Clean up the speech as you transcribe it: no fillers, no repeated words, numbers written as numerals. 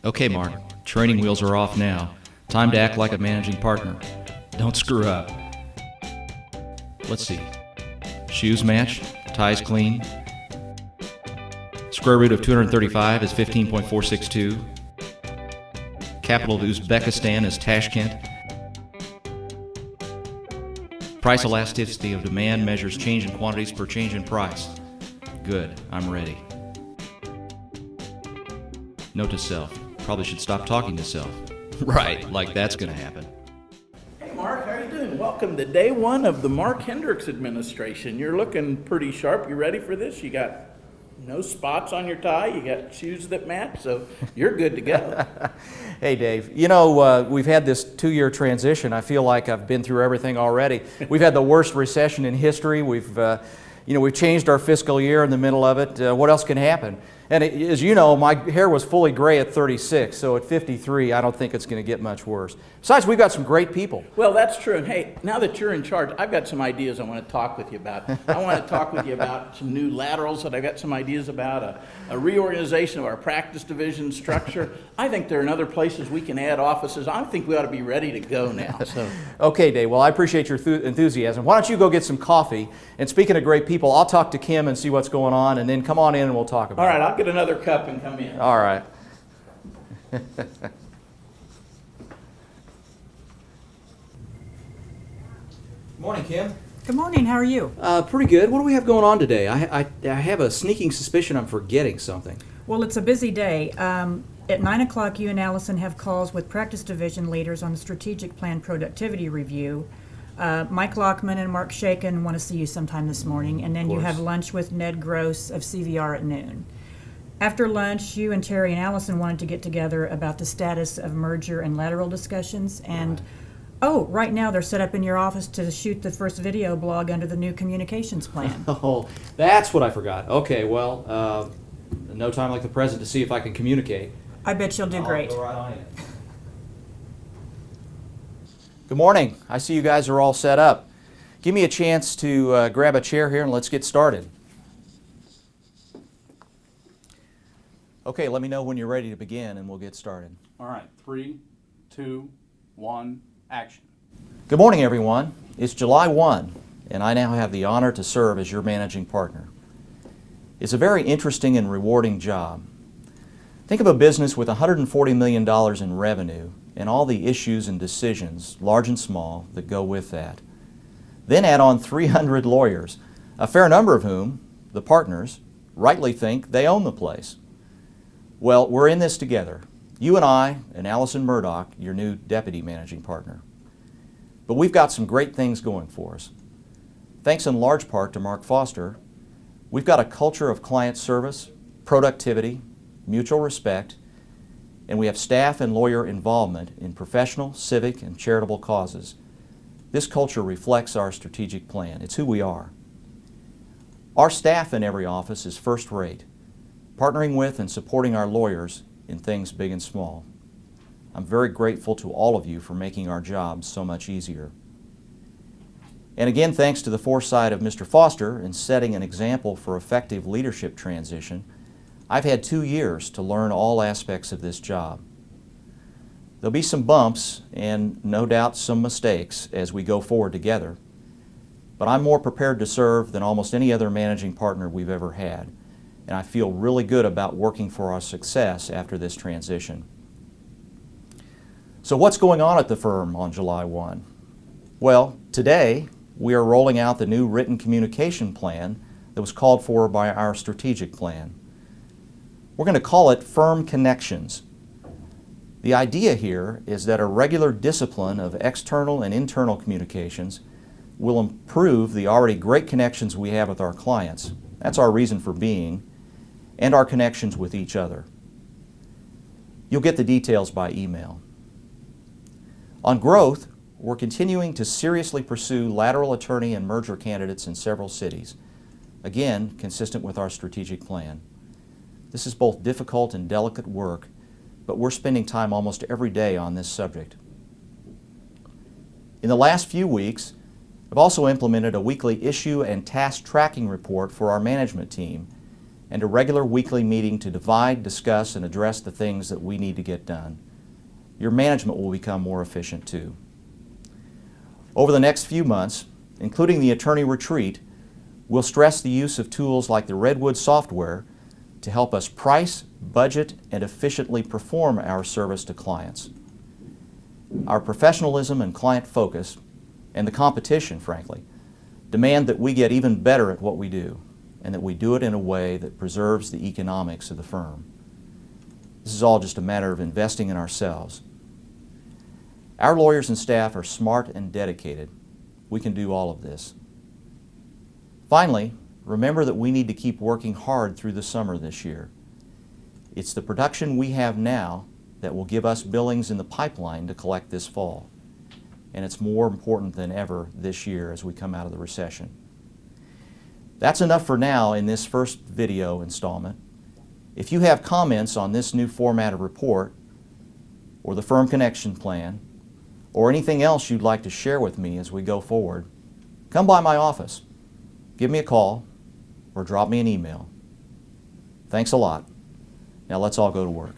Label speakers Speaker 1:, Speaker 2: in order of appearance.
Speaker 1: Okay, Mark, training wheels are off now. Time to act like a managing partner. Don't screw up. Let's see. Shoes match, ties clean. Square root of 235 is 15.462. Capital of Uzbekistan is Tashkent. Price elasticity of demand measures change in quantities per change in price. Good, I'm ready. Note to self, probably should stop talking to self. Right, like that's gonna happen.
Speaker 2: Hey Mark, how you doing? Welcome to day one of the Mark Hendricks administration. You're looking pretty sharp. You ready for this? You got no spots on your tie. You got shoes that match, so you're good to go.
Speaker 3: Hey Dave, you know, we've had this 2-year transition. I feel like I've been through everything already. We've had the worst recession in history. We've changed our fiscal year in the middle of it. What else can happen? And as you know, my hair was fully gray at 36, so at 53, I don't think it's going to get much worse. Besides, we've got some great people.
Speaker 2: Well, that's true. And hey, now that you're in charge, I've got some ideas I want to talk with you about. I want to talk with you about some new laterals that I've got some ideas about, a reorganization of our practice division structure. I think there are other places we can add offices. I think we ought to be ready to go now. So.
Speaker 3: Okay, Dave. Well, I appreciate your enthusiasm. Why don't you go get some coffee? And speaking of great people, I'll talk to Kim and see what's going on, and then come on in and we'll talk about it.
Speaker 2: All right, I'll get another cup and come in.
Speaker 3: All right. Morning, Kim.
Speaker 4: Good morning, how are you?
Speaker 3: Pretty good. What do we have going on today? I have a sneaking suspicion I'm forgetting something.
Speaker 4: Well, it's a busy day. At 9 o'clock, you and Allison have calls with practice division leaders on the strategic plan productivity review. Mike Lockman and Mark Shaken want to see you sometime this morning, and then you have lunch with Ned Gross of CVR at noon. After lunch, you and Terry and Allison wanted to get together about the status of merger and lateral discussions, and right now they're set up in your office to shoot the first video blog under the new communications plan.
Speaker 3: Oh, that's what I forgot. Okay, well, no time like the present to see if I can communicate.
Speaker 4: I bet you'll do great.
Speaker 3: I'll go right on in. Good morning. I see you guys are all set up. Give me a chance to grab a chair here and let's get started. Okay, let me know when you're ready to begin and we'll get started.
Speaker 5: All right, 3, 2, 1, action.
Speaker 3: Good morning, everyone. It's July 1, and I now have the honor to serve as your managing partner. It's a very interesting and rewarding job. Think of a business with $140 million in revenue and all the issues and decisions, large and small, that go with that. Then add on 300 lawyers, a fair number of whom, the partners, rightly think they own the place. Well, we're in this together. You and I and Allison Murdoch, your new deputy managing partner. But we've got some great things going for us. Thanks in large part to Mark Foster, we've got a culture of client service, productivity, mutual respect, and we have staff and lawyer involvement in professional, civic, and charitable causes. This culture reflects our strategic plan. It's who we are. Our staff in every office is first rate, partnering with and supporting our lawyers in things big and small. I'm very grateful to all of you for making our jobs so much easier. And again, thanks to the foresight of Mr. Foster in setting an example for effective leadership transition, I've had 2 years to learn all aspects of this job. There'll be some bumps and no doubt some mistakes as we go forward together, but I'm more prepared to serve than almost any other managing partner we've ever had, and I feel really good about working for our success after this transition. So what's going on at the firm on July 1? Well, today we are rolling out the new written communication plan that was called for by our strategic plan. We're going to call it Firm Connections. The idea here is that a regular discipline of external and internal communications will improve the already great connections we have with our clients. That's our reason for being, and our connections with each other. You'll get the details by email. On growth, we're continuing to seriously pursue lateral attorney and merger candidates in several cities, again, consistent with our strategic plan. This is both difficult and delicate work, but we're spending time almost every day on this subject. In the last few weeks, I've also implemented a weekly issue and task tracking report for our management team, and a regular weekly meeting to divide, discuss, and address the things that we need to get done. Your management will become more efficient too. Over the next few months, including the attorney retreat, we'll stress the use of tools like the Redwood software to help us price, budget, and efficiently perform our service to clients. Our professionalism and client focus, and the competition, frankly, demand that we get even better at what we do, and that we do it in a way that preserves the economics of the firm. This is all just a matter of investing in ourselves. Our lawyers and staff are smart and dedicated. We can do all of this. Finally, remember that we need to keep working hard through the summer this year. It's the production we have now that will give us billings in the pipeline to collect this fall. And it's more important than ever this year as we come out of the recession. That's enough for now in this first video installment. If you have comments on this new format of report, or the Firm Connection Plan, or anything else you'd like to share with me as we go forward, come by my office, give me a call, or drop me an email. Thanks a lot. Now let's all go to work.